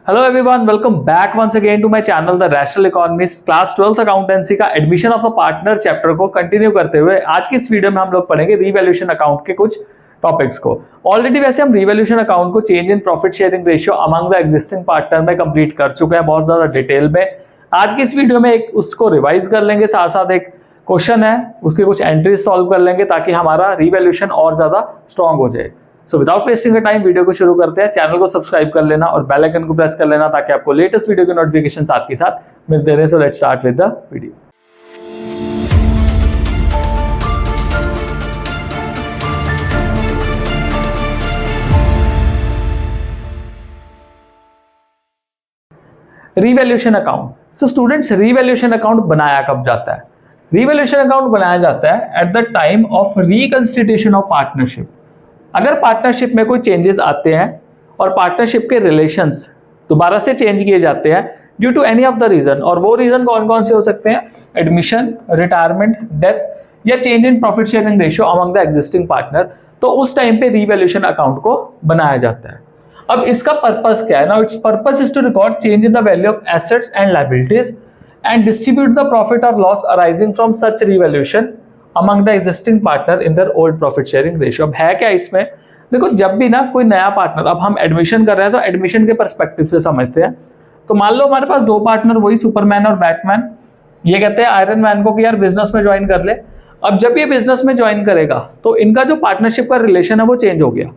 Hello everyone, welcome back once again to my channel the rational economist. Class 12th accountancy का admission of a partner chapter को continue करते हुए आज की इस वीडियो में हम लोग पढ़ेंगे रीवैल्यूएशन अकाउंट के कुछ टॉपिक्स को। ऑलरेडी वैसे हम रीवैल्यूएशन अकाउंट को change in profit sharing ratio among the existing partner में कंप्लीट कर चुके हैं बहुत ज्यादा डिटेल में। आज की इस वीडियो में एक उसको रिवाइज कर लेंगे, साथ साथ एक क्वेश्चन है उसकी कुछ एंट्रीज सॉल्व कर लेंगे ताकि हमारा रीवैल्यूएशन और ज्यादा स्ट्रॉन्ग हो जाए। So without wasting the time video को शुरू करते हैं। चैनल को सब्सक्राइब कर लेना और बेल आइकन को प्रेस कर लेना ताकि आपको लेटेस्ट वीडियो के नोटिफिकेशन साथ के साथ मिलते रहे। So let's start with the video. Revaluation account. So students, revaluation account बनाया कब जाता है? रीवैल्यूएशन अकाउंट बनाया जाता है at the time of reconstitution of partnership. अगर पार्टनरशिप में कोई चेंजेस आते हैं और पार्टनरशिप के रिलेशंस दोबारा से चेंज किए जाते हैं due to any of the reason, और वो रीजन कौन कौन से हो सकते हैं? एडमिशन, रिटायरमेंट, डेथ या change in profit sharing ratio among the existing partner, तो उस टाइम पे रीवैल्यूएशन अकाउंट को बनाया जाता है। अब इसका पर्पस क्या है? Now its purpose is to record change in the value of assets and liabilities and distribute the profit और loss arising from such revaluation among the existing partner in their old profit sharing ratio. अब है क्या इसमें? देखो, जब भी ना कोई नया पार्टनर, अब हम एडमिशन कर रहे हैं तो एडमिशन के पर्सपेक्टिव से समझते हैं। तो मान लो हमारे पास दो पार्टनर, वही सुपरमैन और बैटमैन, ये कहते हैं आयरन मैन को कि यार बिजनेस में ज्वाइन कर ले। अब जब ये बिजनेस में ज्वाइन करेगा तो इनका जो पार्टनरशिप का रिलेशन है वो चेंज हो गया।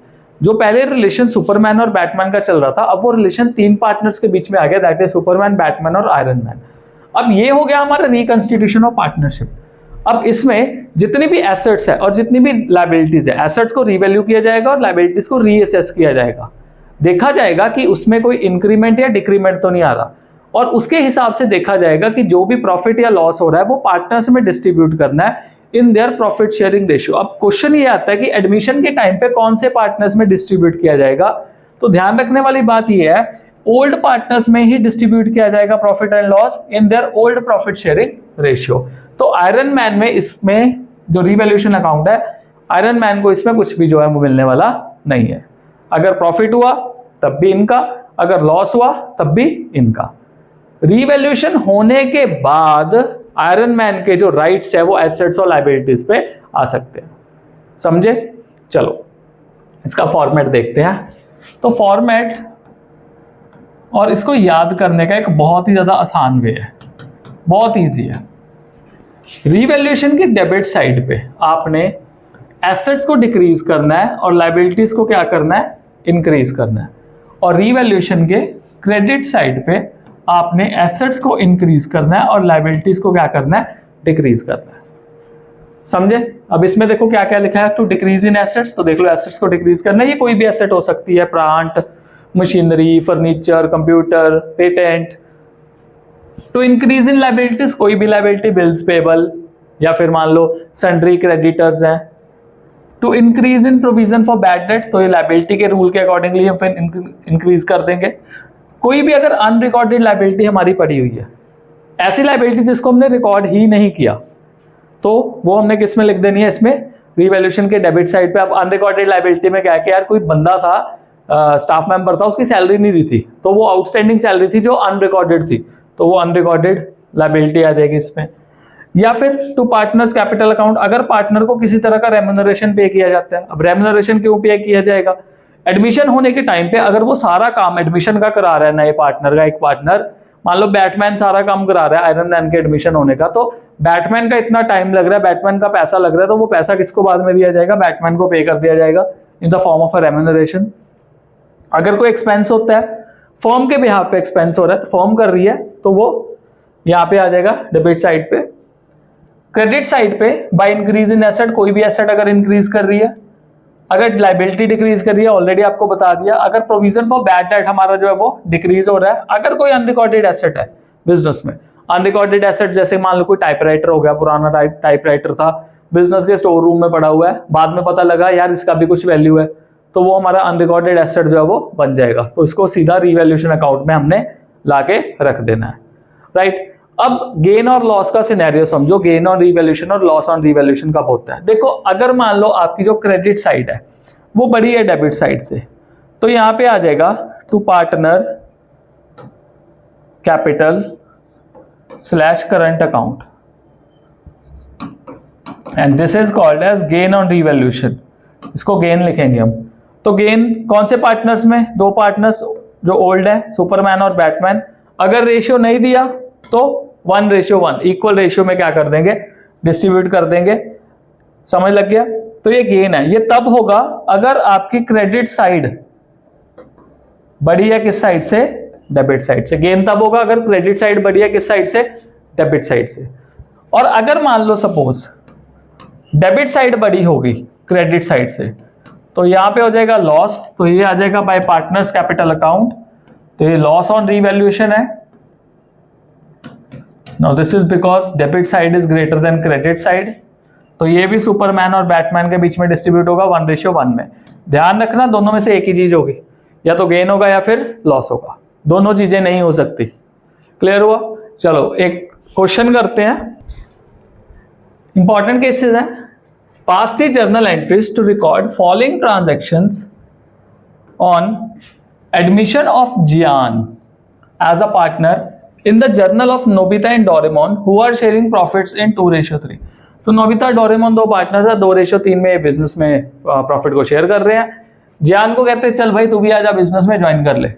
जो पहले रिलेशन सुपरमैन और बैटमैन का चल रहा था, अब वो रिलेशन तीन पार्टनर्स के बीच में आ गया, दैट इज सुपरमैन, बैटमैन और आयरन मैन। अब ये हो गया हमारा रिकंस्टिट्यूशन ऑफ पार्टनरशिप। अब इसमें जितनी भी एसेट्स है और जितनी भी लायबिलिटीज है, एसेट्स को रीवैल्यू किया जाएगा और लायबिलिटीज को रीअसेस किया जाएगा। देखा जाएगा कि उसमें कोई इंक्रीमेंट या डिक्रीमेंट तो नहीं आ रहा, और उसके हिसाब से देखा जाएगा कि जो भी प्रॉफिट या लॉस हो रहा है वो पार्टनर्स में डिस्ट्रीब्यूट करना है in their profit sharing ratio. अब क्वेश्चन ये आता है कि एडमिशन के टाइम पे कौन से पार्टनर्स में डिस्ट्रीब्यूट किया जाएगा? तो ध्यान रखने वाली बात ये है, ओल्ड पार्टनर्स में ही डिस्ट्रीब्यूट किया जाएगा profit and loss in their old profit sharing ratio. तो आयरन मैन में, इसमें जो रीवैल्यूएशन अकाउंट है, आयरन मैन को इसमें कुछ भी जो है वो मिलने वाला नहीं है। अगर प्रॉफिट हुआ तब भी इनका, अगर लॉस हुआ तब भी इनका। रीवैल्यूएशन होने के बाद आयरन मैन के जो राइट्स है वो एसेट्स और लायबिलिटीज पे आ सकते हैं। समझे? चलो इसका फॉर्मेट देखते हैं। तो फॉर्मेट और इसको याद करने का एक बहुत ही ज्यादा आसान वे है, बहुत ईजी है। रीवैल्यूएशन की डेबिट साइड पे आपने एसेट्स को डिक्रीज करना है और लायबिलिटीज को क्या करना है? इंक्रीज करना है। और रीवैल्यूएशन के क्रेडिट साइड पे आपने एसेट्स को इंक्रीज करना है और लायबिलिटीज को क्या करना है? डिक्रीज करना है। समझे? अब इसमें देखो क्या क्या लिखा है, टू डिक्रीज इन एसेट्स, तो देख लो एसेट्स को डिक्रीज करना है। ये कोई भी एसेट हो सकती है, plant, machinery, furniture, computer, patent. To increase in liabilities, कोई भी लायबिलिटी, बिल्स पेबल या फिर मान लो सन्ड्री क्रेडिटर्स हैं। To increase in provision for bad debt, तो ये लायबिलिटी के रूल के अकॉर्डिंगली हम फिर इंक्रीज कर देंगे। कोई भी अगर अनरिकॉर्डेड लायबिलिटी हमारी पड़ी हुई है, ऐसी लायबिलिटी जिसको हमने रिकॉर्ड ही नहीं किया, तो वो हमने किस में लिख देनी है? इसमें रीवैल्यूएशन के डेबिट साइड पे। अब अनरिकॉर्डेड लायबिलिटी में क्या है कि यार कोई बंदा था, स्टाफ मेंबर था, उसकी सैलरी नहीं दी थी, तो वो आउटस्टैंडिंग सैलरी थी जो अनरिकॉर्डेड थी, तो वो अनरिकॉर्डेड लायबिलिटी आ जाएगी इसमें। या फिर टू पार्टनर्स कैपिटल अकाउंट, अगर पार्टनर को किसी तरह का रेम्यूनरेशन पे किया जाता है। अब रेम्यूनरेशन क्यों पे किया जाएगा? एडमिशन होने के टाइम पे अगर वो सारा काम एडमिशन का करा रहा है, नए पार्टनर का एक पार्टनर, मान लो बैटमैन सारा काम करा रहा है आयरन मैन के एडमिशन होने का, तो बैटमैन का इतना टाइम लग रहा है, बैटमैन का पैसा लग रहा है, तो वो पैसा किसको बाद में दिया जाएगा? बैटमैन को पे कर दिया जाएगा in the form of a remuneration. अगर कोई एक्सपेंस होता है, फर्म के बिहाफ पे एक्सपेंस हो रहा है, तो फर्म कर रही है, तो वो यहाँ पे आ जाएगा डेबिट साइड पे। क्रेडिट साइड पे बाय इंक्रीज इन एसेट, कोई भी एसेट अगर इंक्रीज कर रही है, अगर लायबिलिटी डिक्रीज कर रही है, ऑलरेडी आपको बता दिया। अगर प्रोविजन फॉर बैड डेट हमारा जो है वो डिक्रीज हो रहा है। अगर कोई अनरिकॉर्डेड एसेट है बिजनेस में, अनरिकॉर्डेड एसेट जैसे मान लो कोई टाइपराइटर हो गया, पुराना टाइपराइटर था, बिजनेस के स्टोर रूम में पड़ा हुआ है, बाद में पता लगा यार इसका भी कुछ वैल्यू है, तो वो हमारा अनरिकॉर्डेड एसेट जो है वो बन जाएगा। तो इसको सीधा रीवैल्यूएशन अकाउंट में हमने लाके रख देना है, राइट। अब गेन और लॉस का सिनेरियो समझो, गेन ऑन रीवैल्यूएशन और लॉस ऑन रीवैल्यूएशन कब होता है? देखो, अगर मान लो आपकी जो क्रेडिट साइड है वो बड़ी है डेबिट साइड से, तो यहाँ पे आ जाएगा to partner capital slash current account, and this is called as gain on revaluation. इसको गेन लिखेंगे हम। तो गेन कौन से पार्टनर्स में? दो पार्टनर्स जो ओल्ड है, सुपरमैन और बैटमैन। अगर रेशियो नहीं दिया तो 1:1 इक्वल रेशियो में क्या कर देंगे? डिस्ट्रीब्यूट कर देंगे। समझ लग गया? तो ये गेन है। ये तब होगा अगर आपकी क्रेडिट साइड बड़ी है किस साइड से? डेबिट साइड से। गेन तब होगा अगर क्रेडिट साइड बड़ी है किस साइड से? डेबिट साइड से। और अगर मान लो सपोज डेबिट साइड बड़ी होगी क्रेडिट साइड से, तो यहां पे हो जाएगा लॉस। तो ये आ जाएगा बाय पार्टनर्स कैपिटल अकाउंट। तो ये लॉस ऑन रीवैल्यूएशन है। Now this is because debit side is greater than credit side. तो ये भी सुपरमैन और बैटमैन के बीच में डिस्ट्रीब्यूट होगा 1:1 में। ध्यान रखना दोनों में से एक ही चीज होगी, या तो गेन होगा या फिर लॉस होगा। दोनों चीजें नहीं हो सकती। क्लियर हुआ? चलो एक क्वेश्चन करते हैं। इंपॉर्टेंट केसेस हैं। Pass the journal entries to record following transactions on admission of Jiyan as a partner in the journal of Nobita and Doraemon who are sharing profits in 2:3। तो नोबिता डोरेमोन दो partner है, 2:3 में business में profit को share कर रहे हैं। जियान को कहते हैं चल भाई तू भी आजा बिजनेस में ज्वाइन कर ले।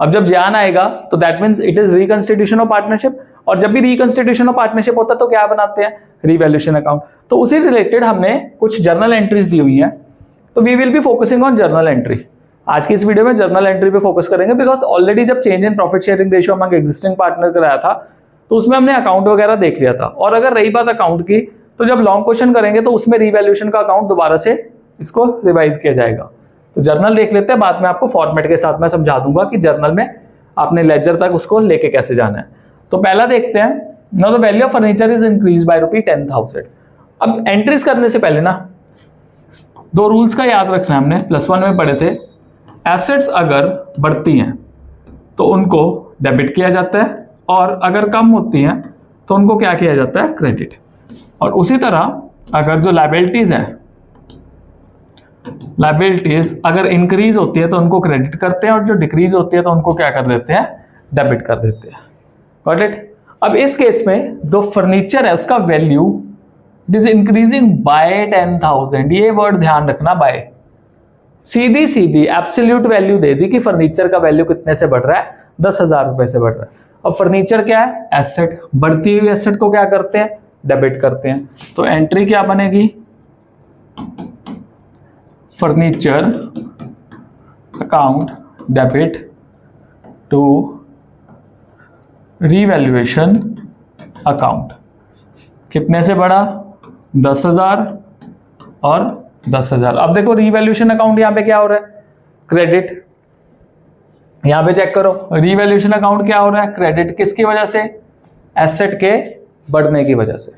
अब जब जियान आएगा तो that means it is reconstitution of partnership, और जब भी रिकंस्टिट्यूशन ऑफ पार्टनरशिप होता है तो क्या बनाते हैं? Revaluation account. तो उसी रिलेटेड हमने कुछ जर्नल एंट्रीज दी हुई हैं, तो we will be focusing on journal entry. आज की इस वीडियो में जर्नल एंट्री पे फोकस करेंगे, बिकॉज ऑलरेडी जब change in profit sharing ratio among existing partner कराया था तो उसमें हमने अकाउंट वगैरह देख लिया था। और अगर रही बात अकाउंट की, तो जब लॉन्ग क्वेश्चन करेंगे तो उसमें रीवैल्यूएशन का अकाउंट दोबारा से इसको रिवाइज किया जाएगा। तो जर्नल देख लेते हैं, बाद में आपको फॉर्मेट के साथ मैं समझा दूंगा कि जर्नल में आपने लेजर तक उसको लेके कैसे जाना है। तो पहला देखते हैं। Now the value of furniture is increase by ₹10,000। अब एंट्रीज करने से पहले ना दो रूल्स का याद रखना है, हमने +1 में पढ़े थे। एसेट्स अगर बढ़ती हैं तो उनको डेबिट किया जाता है, और अगर कम होती हैं तो उनको क्या किया जाता है? क्रेडिट। और उसी तरह अगर जो लायबिलिटीज है, लायबिलिटीज अगर इंक्रीज होती है तो उनको क्रेडिट करते हैं, और जो डिक्रीज होती है तो उनको क्या कर देते हैं? डेबिट कर देते हैं। Got it? अब इस केस में जो फर्नीचर है उसका value it is increasing by 10,000। ये वर्ड ध्यान रखना, बाय। सीधी सीधी एब्सोल्यूट वैल्यू दे दी कि फर्नीचर का वैल्यू कितने से बढ़ रहा है? 10,000 रुपए से बढ़ रहा है। अब फर्नीचर क्या है? एसेट। बढ़ती हुई एसेट को क्या करते हैं? डेबिट करते हैं। तो एंट्री क्या बनेगी? Furniture account debit to revaluation account. कितने से बढ़ा? 10,000 और 10,000। अब देखो रीवैल्यूएशन अकाउंट यहां पे क्या हो रहा है? क्रेडिट। यहां पे चेक करो रीवैल्यूएशन अकाउंट क्या हो रहा है? क्रेडिट। किसकी वजह से? एसेट के बढ़ने की वजह से।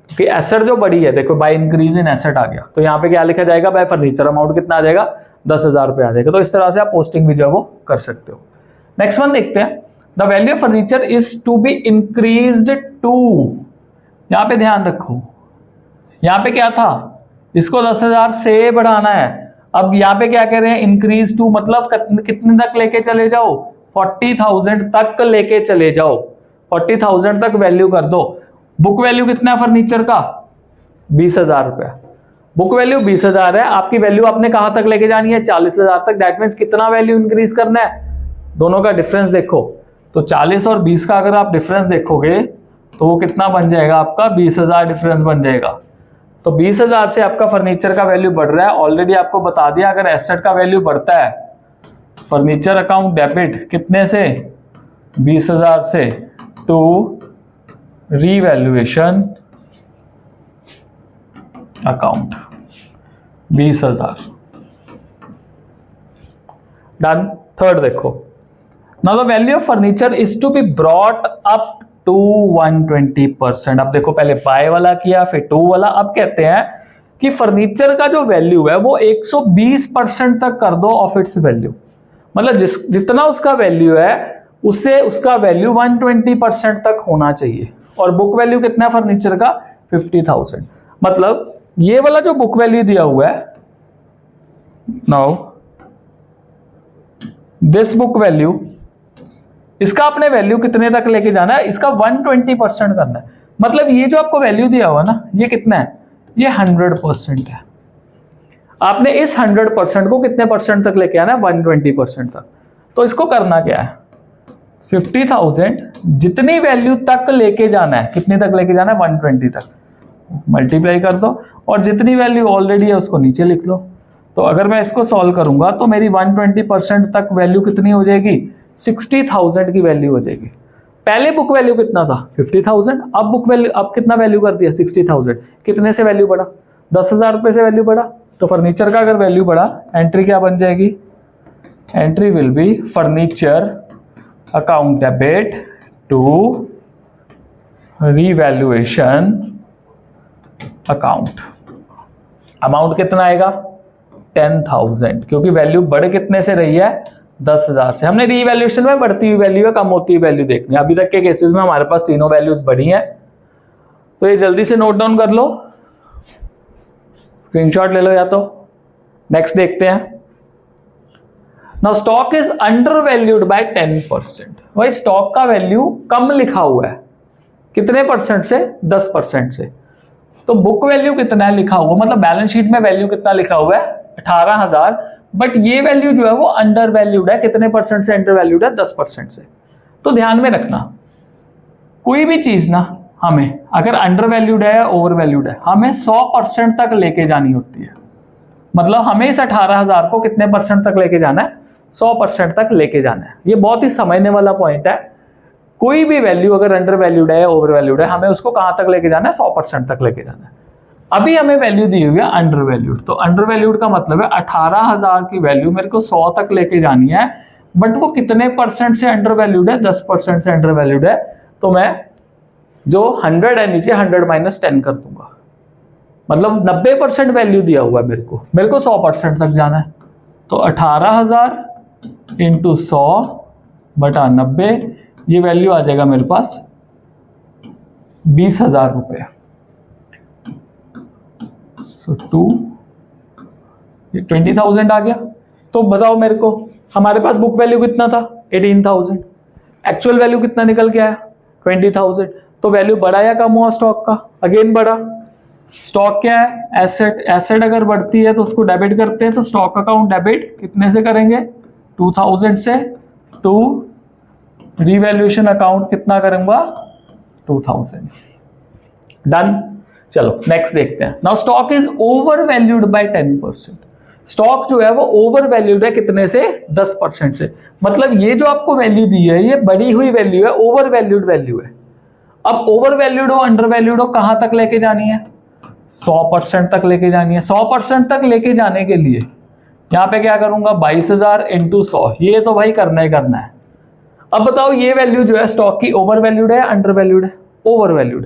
क्योंकि एसेट जो बढ़ी है, देखो बाय इंक्रीज इन एसेट आ गया, तो यहां पे क्या लिखा जाएगा? बाय फर्नीचर अमाउंट कितना आ जाएगा? 10,000 रुपए आ जाएगा। तो इस तरह से आप पोस्टिंग भी जो है वो कर सकते हो। नेक्स्ट वन देखते हैं। The value of furniture is to be increased to. यहां पे ध्यान रखो, यहां पे क्या था? इसको 10,000 से बढ़ाना है। अब यहाँ पे क्या कह रहे हैं? इंक्रीज टू, मतलब कितने तक लेके चले जाओ? 40,000 तक लेके चले जाओ। 40,000 तक वैल्यू कर दो। बुक वैल्यू कितना है फर्नीचर का? 20,000 रुपया। बुक वैल्यू 20,000 है, आपकी वैल्यू आपने कहां तक लेके जानी है? 40,000 तक। दैट मीन्स कितना वैल्यू इंक्रीज करना है? दोनों का डिफरेंस देखो, तो 40 और 20 का अगर आप डिफरेंस देखोगे तो वो कितना बन जाएगा आपका? 20,000 डिफरेंस बन जाएगा। तो 20,000 से आपका फर्नीचर का वैल्यू बढ़ रहा है। ऑलरेडी आपको बता दिया अगर एसेट का वैल्यू बढ़ता है, फर्नीचर अकाउंट डेबिट कितने से? 20,000 से to revaluation account 20,000। Done. Third देखो। Now the value of furniture is to be brought up to 120%। अब देखो पहले बाय वाला किया, फिर टू वाला। अब कहते हैं कि फर्नीचर का जो वैल्यू है वो 120% तक कर दो ऑफ इट्स वैल्यू। मतलब जितना उसका वैल्यू है उससे उसका वैल्यू 120% तक होना चाहिए। और बुक वैल्यू कितना है फर्नीचर का? 50,000। मतलब ये वाला जो बुक वैल्यू दिया हुआ है, नाउ दिस बुक वैल्यू इसका आपने वैल्यू कितने तक लेके जाना है, इसका 120% करना है। मतलब ये जो आपको वैल्यू दिया हुआ ना, ये कितना है, ये 100% है। आपने इस 100% को कितने परसेंट तक लेके आना है, 120% तक। तो इसको करना क्या है, 50,000 जितनी वैल्यू तक लेके जाना है, कितने तक लेके जाना है, 120 तक, मल्टीप्लाई कर दो और जितनी वैल्यू ऑलरेडी है उसको नीचे लिख लो। तो अगर मैं इसको सॉल्व करूंगा तो मेरी 120% तक वैल्यू कितनी हो जाएगी, 60,000 की वैल्यू हो जाएगी। पहले बुक वैल्यू कितना था, 50,000, अब बुक वैल्यू, अब कितना वैल्यू कर दिया, 60,000। कितने से वैल्यू बढ़ा, 10,000 रुपये से वैल्यू बढ़ा। तो फर्नीचर का अगर वैल्यू बढ़ा, एंट्री क्या बन जाएगी, entry will be furniture account debit to revaluation account. Amount कितना आएगा, 10,000, क्योंकि वैल्यू बढ़ कितने से रही है, 10,000 से। हमने रीवैल्यूएशन में बढ़ती हुई वैल्यू है कम होती हुई वैल्यू देखनी है। अभी तक के केसेस में हमारे पास तीनों वैल्यूज बढ़ी हैं, तो ये जल्दी से नोट डाउन कर लो, स्क्रीनशॉट ले लो या तो। नेक्स्ट देखते हैं। Now stock is under valued bye 10%। भाई स्टॉक का वैल्यू कम लिखा हुआ है, कितने परसेंट से, 10% से। तो बुक वैल्यू कितना है लिखा हुआ, मतलब बैलेंस शीट में वैल्यू कितना लिखा हुआ है, 18,000, बट ये वैल्यू जो है वो अंडर वैल्यूड है, कितने परसेंट से अंडर वैल्यूड है, 10% से। तो ध्यान में रखना, कोई भी चीज ना हमें अगर अंडर वैल्यूड है या ओवर वैल्यूड है, हमें 100% तक लेके जानी होती है। मतलब हमें इस 18,000 को कितने परसेंट तक लेके जाना है, 100% तक लेके जाना है। ये बहुत ही समझने वाला पॉइंट है। कोई भी वैल्यू अगर अंडर वैल्यूड है या ओवर वैल्यूड है, हमें उसको कहां तक लेके जाना है, 100% तक लेके जाना है। अभी हमें वैल्यू दी हुई है अंडर वैल्यूड, तो अंडर वैल्यूड का मतलब है 18,000 की वैल्यू मेरे को 100 तक लेके जानी है, बट वो कितने परसेंट से अंडर वैल्यूड है, 10% से अंडर वैल्यूड है। तो मैं जो 100 है नीचे 100 माइनस 10 कर दूंगा, मतलब 90% वैल्यू दिया हुआ है मेरे को 100% तक जाना है। तो 18,000 इंटू 100 बटा 90, ये वैल्यू आ जाएगा मेरे पास 20,000 रुपये। सो 20,000 आ गया। तो बताओ मेरे को, हमारे पास बुक वैल्यू कितना था, 18,000, एक्चुअल वैल्यू कितना निकल के आया, 20,000। तो वैल्यू बढ़ा या कम हुआ स्टॉक का, अगेन बढ़ा। स्टॉक क्या है, एसेट। एसेट अगर बढ़ती है तो उसको डेबिट करते हैं, तो स्टॉक अकाउंट डेबिट कितने से करेंगे, 2,000 से, टू रीवैल्यूएशन अकाउंट कितना करूंगा, 2,000। डन। चलो नेक्स्ट देखते हैं। Now stock is over valued bye 10%। Stock जो है वो ओवर वैल्यूड है कितने से, 10% से। मतलब ये जो आपको वैल्यू दी है ये बढ़ी हुई वैल्यू है, ओवर वैल्यूड वैल्यू है। अब ओवर वैल्यूड हो अंडर वैल्यूड हो, कहां तक लेके जानी है, 100% तक लेके जानी है। 100% तक लेके जाने के लिए यहां पे क्या करूंगा, 22,000 इंटू 100, ये तो भाई करना ही करना है। अब बताओ ये वैल्यू जो है स्टॉक की ओवर वैल्यूड है अंडर वैल्यूड है, ओवर वैल्यूड।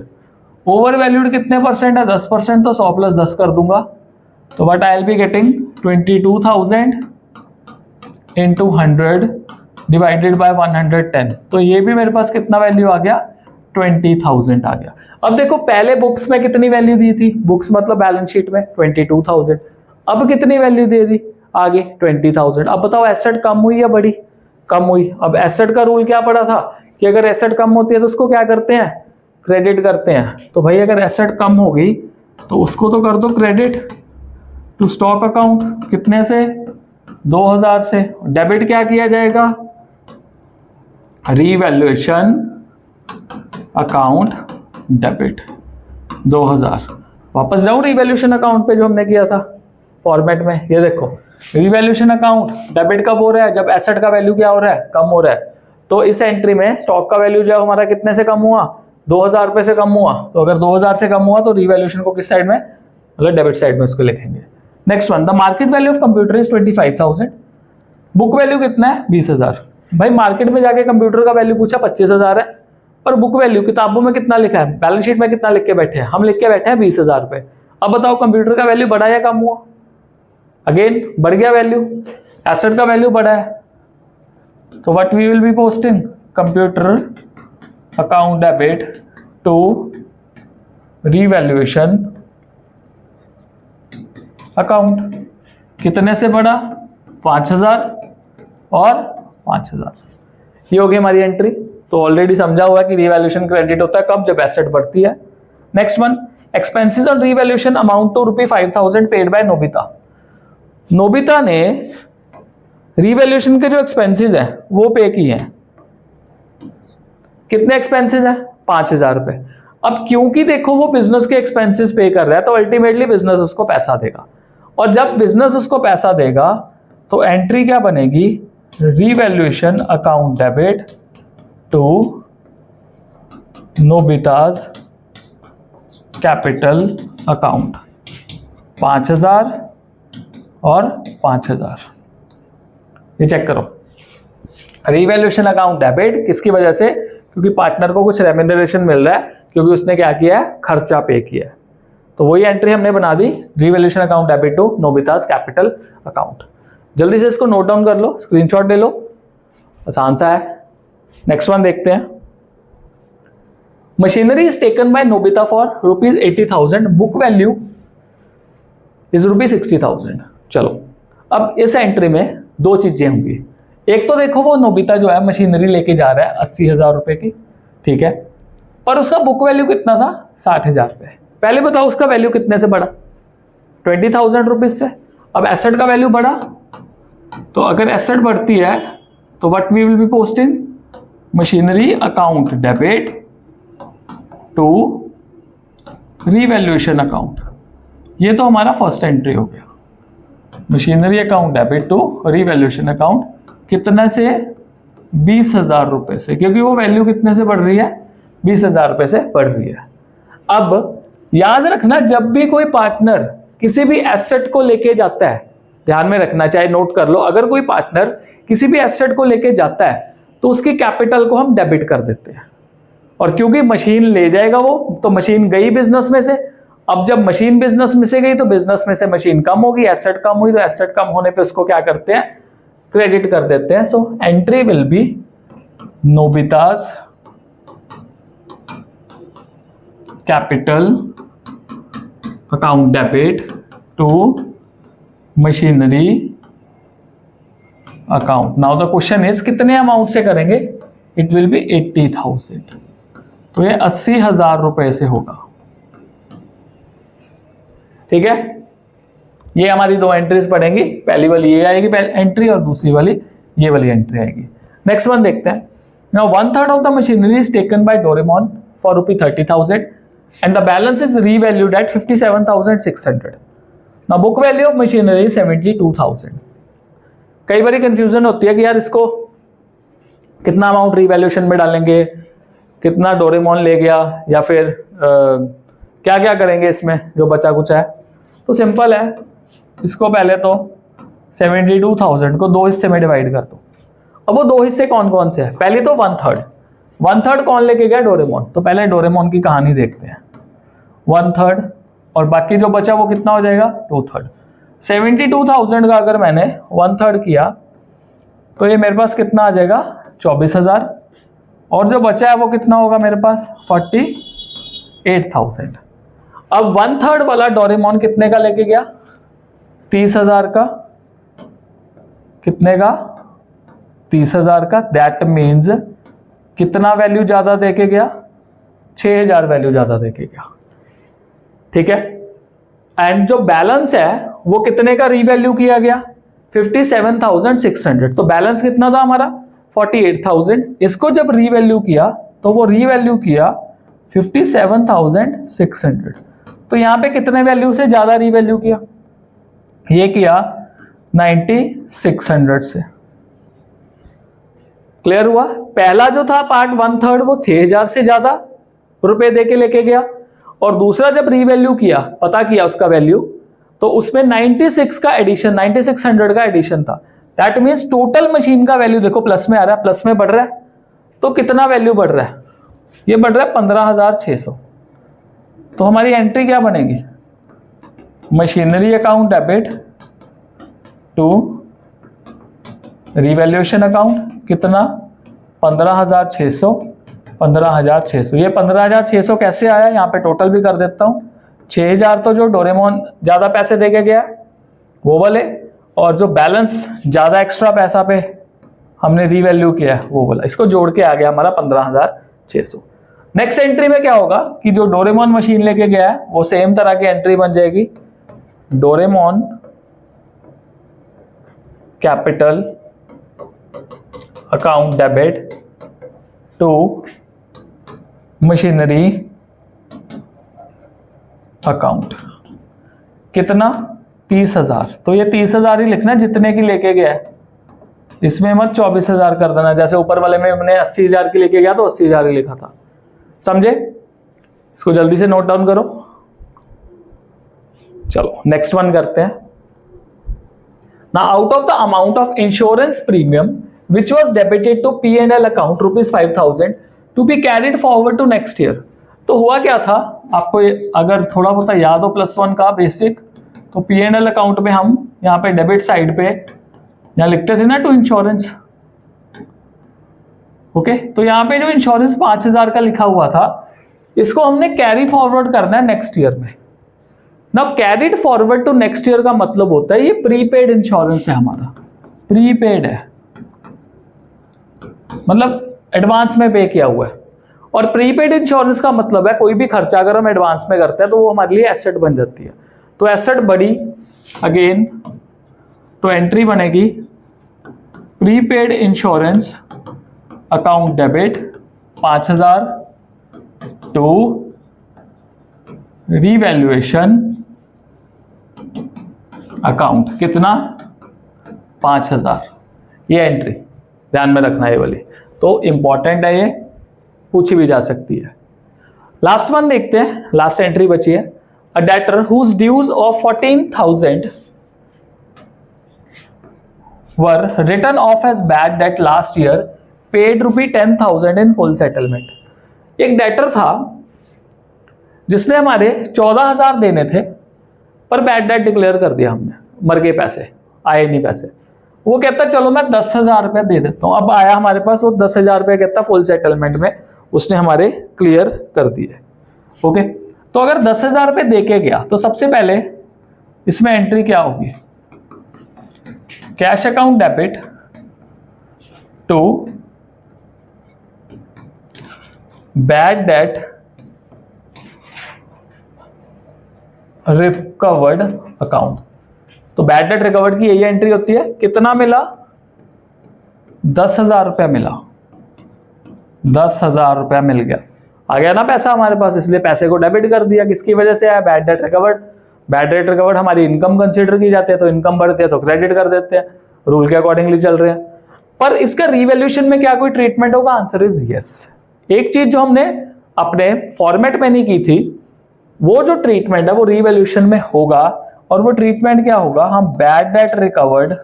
ओवर वैल्यूड कितने परसेंट है, 10%, तो 100 प्लस 10 कर दूंगा। तो what I will be getting, 22,000 into 100 divided by 110। तो ये भी मेरे पास कितना वैल्यू आ गया, 20,000 आ गया। अब देखो पहले बुक्स में कितनी वैल्यू दी थी, बुक्स मतलब बैलेंस शीट में 22,000, अब कितनी वैल्यू दे दी आगे, 20,000। अब बताओ एसेट कम हुई या बढ़ी, कम हुई। अब एसेट का रूल क्या पड़ा था कि अगर एसेट कम होती है तो उसको क्या करते हैं, क्रेडिट करते हैं। तो भाई अगर एसेट कम हो गई तो उसको तो कर दो क्रेडिट टू स्टॉक अकाउंट, कितने से, 2,000 से। डेबिट क्या किया जाएगा, रीवैल्यूएशन अकाउंट डेबिट 2,000। वापस जाऊं रीवैल्यूएशन अकाउंट पे जो हमने किया था फॉर्मेट में, ये देखो रीवैल्यूएशन अकाउंट डेबिट कब हो रहा है, जब एसेट का वैल्यू क्या हो रहा है, कम हो रहा है। तो इस एंट्री में स्टॉक का वैल्यू जो है हमारा कितने से कम हुआ, 2,000 रुपए से कम हुआ। तो अगर 2,000 से कम हुआ तो रीवैल्यूएशन को किस साइड में, मतलब डेबिट साइड में उसको लिखेंगे। Next one, the market value of computer is 25,000, book value कितना है, 20,000। भाई मार्केट में जाके कंप्यूटर का वैल्यू पूछा 25,000 है, पर बुक वैल्यू किताबों में कितना लिखा है, बैलेंस शीट में कितना लिख के बैठे हैं, हम लिख के बैठे हैं 20,000 रुपए। अब बताओ कंप्यूटर का वैल्यू बढ़ा या कम हुआ, अगेन बढ़ गया वैल्यू, एसेट का वैल्यू बढ़ा है। तो what we will be posting, computer account debit to revaluation account. कितने से बढ़ा, 5,000 और 5,000। ये होगी हमारी एंट्री। तो ऑलरेडी समझा हुआ है कि रीवैल्यूएशन क्रेडिट होता है कब, जब एसेट बढ़ती है। Next one, expenses on revaluation amount to ₹5,000 paid by Nobita. Nobita ने रीवैल्यूएशन के जो एक्सपेंसेस है वो पे किए हैं। कितने एक्सपेंसेस है? 5,000 रुपए। अब क्योंकि देखो वो बिजनेस के एक्सपेंसेस पे कर रहा है तो अल्टीमेटली बिजनेस उसको पैसा देगा, और जब बिजनेस उसको पैसा देगा तो एंट्री क्या बनेगी? Revaluation account debit to Nobita's capital account. 5,000 और 5,000, ये चेक करो। रीवैल्यूएशन अकाउंट डेबिट किसकी वजह से? क्योंकि पार्टनर को कुछ रेम्यूनरेशन मिल रहा है क्योंकि उसने क्या किया है? खर्चा पे किया है। तो वही एंट्री हमने बना दी, revaluation account debit to Nobita's capital account. जल्दी से इसको नोट डाउन कर लो, स्क्रीनशॉट ले लो, आसान सा है। नेक्स्ट वन देखते हैं। Machinery is taken bye Nobita for ₹80,000, book value is ₹60,000। चलो अब इस एंट्री में दो चीजें होंगी। एक तो देखो वो नोबिता जो है मशीनरी लेके जा रहा है 80,000 रुपए की, ठीक है, पर उसका बुक वैल्यू कितना था? 60,000 रुपए। पहले बताओ उसका वैल्यू कितने से बढ़ा? 20,000 रुपीज से। अब एसेट का वैल्यू बढ़ा, तो अगर एसेट बढ़ती है तो what we will be posting? Machinery account debit to revaluation account. ये तो हमारा फर्स्ट एंट्री हो गया, machinery account debit to revaluation account. कितना से? 20,000 रुपए से, क्योंकि वो वैल्यू कितने से बढ़ रही है? 20,000 रुपए से बढ़ रही है। अब याद रखना, जब भी कोई पार्टनर किसी भी एसेट को लेके जाता है, ध्यान में रखना, चाहे नोट कर लो, अगर कोई पार्टनर किसी भी एसेट को लेके जाता है तो उसकी कैपिटल को हम डेबिट कर देते हैं। और क्योंकि मशीन ले जाएगा वो, तो मशीन गई बिजनेस में से। अब जब मशीन बिजनेस में से गई तो बिजनेस में से मशीन कम होगी, एसेट कम हुई, तो एसेट कम होने पे उसको क्या करते हैं? क्रेडिट कर देते हैं। So entry will be Nobita's capital account debit to machinery account. Now the question is कितने अमाउंट से करेंगे? इट विल बी 80,000, तो ये 80,000 रुपए से होगा, ठीक है। ये हमारी दो एंट्रीज पड़ेंगी, पहली वाली ये आएगी एंट्री और दूसरी वाली ये वाली एंट्री आएगी। नेक्स्ट वन देखते हैं। Now 1/3 of the machinery is taken by Doraemon for ₹30,000 and the balance is revalued at 57,600। Now book value of machinery 72,000। कई बार कंफ्यूजन होती है कि यार इसको कितना अमाउंट रीवैल्यूएशन में डालेंगे, कितना डोरेमोन ले गया, या फिर क्या क्या करेंगे इसमें जो बचा कुछ है। तो सिंपल है, इसको पहले तो 72,000 को दो हिस्से में डिवाइड कर दो। अब वो दो हिस्से कौन कौन से हैं? पहले तो 1/3 कौन लेके गया? डोरेमोन। तो पहले डोरेमोन की कहानी देखते हैं। 1/3 और बाकी जो बचा वो कितना हो जाएगा? 2/3। 72,000 का अगर मैंने 1/3 किया तो ये मेरे पास कितना आ जाएगा? 24,000। और जो बचा है वो कितना होगा मेरे पास? 48,000। अब 1/3 वाला डोरेमोन कितने का लेके गया? 30,000 का। कितने का? 30,000 का। दैट मीन्स कितना वैल्यू ज्यादा देके गया? 6,000 वैल्यू ज्यादा देके गया, ठीक है। एंड जो बैलेंस है वो कितने का रीवैल्यू किया गया? 57,600। तो बैलेंस कितना था हमारा? 48,000। इसको जब रीवैल्यू किया तो वो रीवैल्यू किया 57,600। तो यहां पे कितने वैल्यू से ज्यादा रीवैल्यू किया? ये किया 9600 से। क्लियर हुआ? पहला जो था पार्ट 1/3 वो 6,000 से ज्यादा रुपए देके लेके गया, और दूसरा जब रीवैल्यू किया, पता किया उसका वैल्यू, तो उसमें 96 का एडिशन, 9600 का एडिशन था। दैट मीन्स टोटल मशीन का वैल्यू देखो प्लस में आ रहा है, प्लस में बढ़ रहा है। तो कितना वैल्यू बढ़ रहा है? ये बढ़ रहा है 15,600। तो हमारी एंट्री क्या बनेगी? Machinery account debit to revaluation account. कितना? 15,600। 15,600। ये 15,600 कैसे आया? यहाँ पे टोटल भी कर देता हूँ। 6,000 तो जो डोरेमोन ज्यादा पैसे देके गया वो वाले, और जो बैलेंस ज्यादा एक्स्ट्रा पैसा पे हमने रीवैल्यू किया है वो बोला, इसको जोड़ के आ गया हमारा 15,600। नेक्स्ट एंट्री में क्या होगा कि जो डोरेमोन मशीन लेके गया है वो सेम तरह की एंट्री बन जाएगी, Doraemon capital account debit to machinery account. कितना? 30,000। तो ये 30,000 ही लिखना जितने की लेके गया है, इसमें मत 24,000 कर देना। जैसे ऊपर वाले में हमने 80,000 की लेके गया तो 80,000 ही लिखा था, समझे? इसको जल्दी से नोट डाउन करो। चलो नेक्स्ट वन करते हैं ना। Out of the amount of insurance premium which was debited to P&L account ₹5,000 to be carried forward to next year. तो हुआ क्या था, आपको अगर थोड़ा बहुत याद हो +1 का बेसिक, तो P&L अकाउंट में हम यहाँ पे डेबिट साइड पे यहाँ लिखते थे ना टू इंश्योरेंस, ओके। तो यहाँ पे जो इंश्योरेंस 5,000 का लिखा हुआ था, इसको हमने कैरी फॉरवर्ड करना है नेक्स्ट ईयर में। ना carried forward to next year का मतलब होता है ये प्रीपेड इंश्योरेंस है हमारा, प्रीपेड है मतलब एडवांस में पे किया हुआ है। और प्रीपेड इंश्योरेंस का मतलब है कोई भी खर्चा अगर हम एडवांस में करते हैं तो वो हमारे लिए एसेट बन जाती है। तो एसेट बढ़ी अगेन, तो एंट्री बनेगी prepaid insurance account debit 5,000 to revaluation account. कितना? 5,000। ये एंट्री ध्यान में रखना है, ये वाली तो इंपॉर्टेंट है, ये पूछी भी जा सकती है। लास्ट वन देखते हैं, लास्ट एंट्री बची है। A debtor whose dues of 14,000 were written off as bad debt last year paid ₹10,000 in full settlement. एक डेटर था जिसने हमारे 14,000 देने थे पर बैड डेट डिक्लेयर कर दिया हमने, मर गए पैसे, आए नहीं पैसे। वो कहता चलो मैं 10,000 रुपया दे देता हूँ। अब आया हमारे पास वो 10,000 रुपया, कहता फुल सेटलमेंट में उसने हमारे क्लियर कर दिए, ओके। तो अगर 10,000 रुपये दे के गया तो सबसे पहले इसमें एंट्री क्या होगी? Cash account debit to bad debt recovered account. तो बैड डेट रिकवर्ड की यही एंट्री होती है। कितना मिला? 10,000 रुपया मिला, 10,000 रुपया मिल गया, आ गया ना पैसा हमारे पास, इसलिए पैसे को डेबिट कर दिया। किसकी वजह से आया? Bad debt recovered. Bad debt recovered हमारी इनकम कंसीडर की जाती है, तो इनकम बढ़ती है तो क्रेडिट कर देते हैं, रूल के अकॉर्डिंगली चल रहे हैं। पर इसका रीवैल्यूएशन में क्या कोई ट्रीटमेंट होगा? Answer is yes. एक चीज जो हमने अपने फॉर्मेट में नहीं की थी, वो जो ट्रीटमेंट है वो रीवैल्यूएशन में होगा। और वो ट्रीटमेंट क्या होगा? हम बैड डेट रिकवर्ड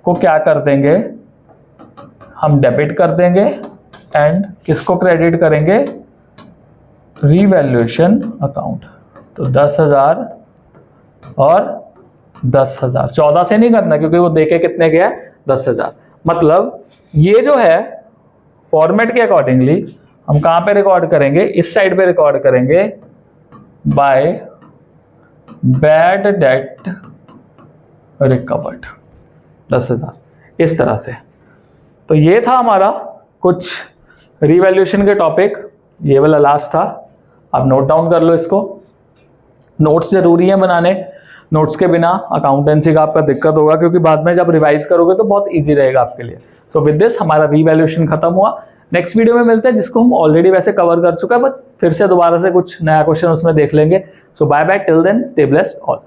को क्या कर देंगे? हम डेबिट कर देंगे एंड किसको क्रेडिट करेंगे? Revaluation account. तो 10,000 और 10,000, 14 से नहीं करना क्योंकि वो देके कितने गया? 10,000। मतलब ये जो है फॉर्मेट के अकॉर्डिंगली हम कहां पे रिकॉर्ड करेंगे? इस साइड पे रिकॉर्ड करेंगे बाय बैड डेट रिकवर्ड 10,000, इस तरह से। तो ये था हमारा कुछ रीवैल्यूएशन के टॉपिक, ये वाला लास्ट था। आप नोट डाउन कर लो इसको, नोट्स जरूरी है बनाने, नोट्स के बिना अकाउंटेंसी का आपका दिक्कत होगा, क्योंकि बाद में जब रिवाइज करोगे तो बहुत इजी रहेगा आपके लिए। सो विद दिस हमारा रीवैल्यूएशन खत्म हुआ। नेक्स्ट वीडियो में मिलते हैं जिसको हम ऑलरेडी वैसे कवर कर चुका है, बट फिर से दोबारा से कुछ नया क्वेश्चन उसमें देख लेंगे। So bye bye, till then stay blessed all.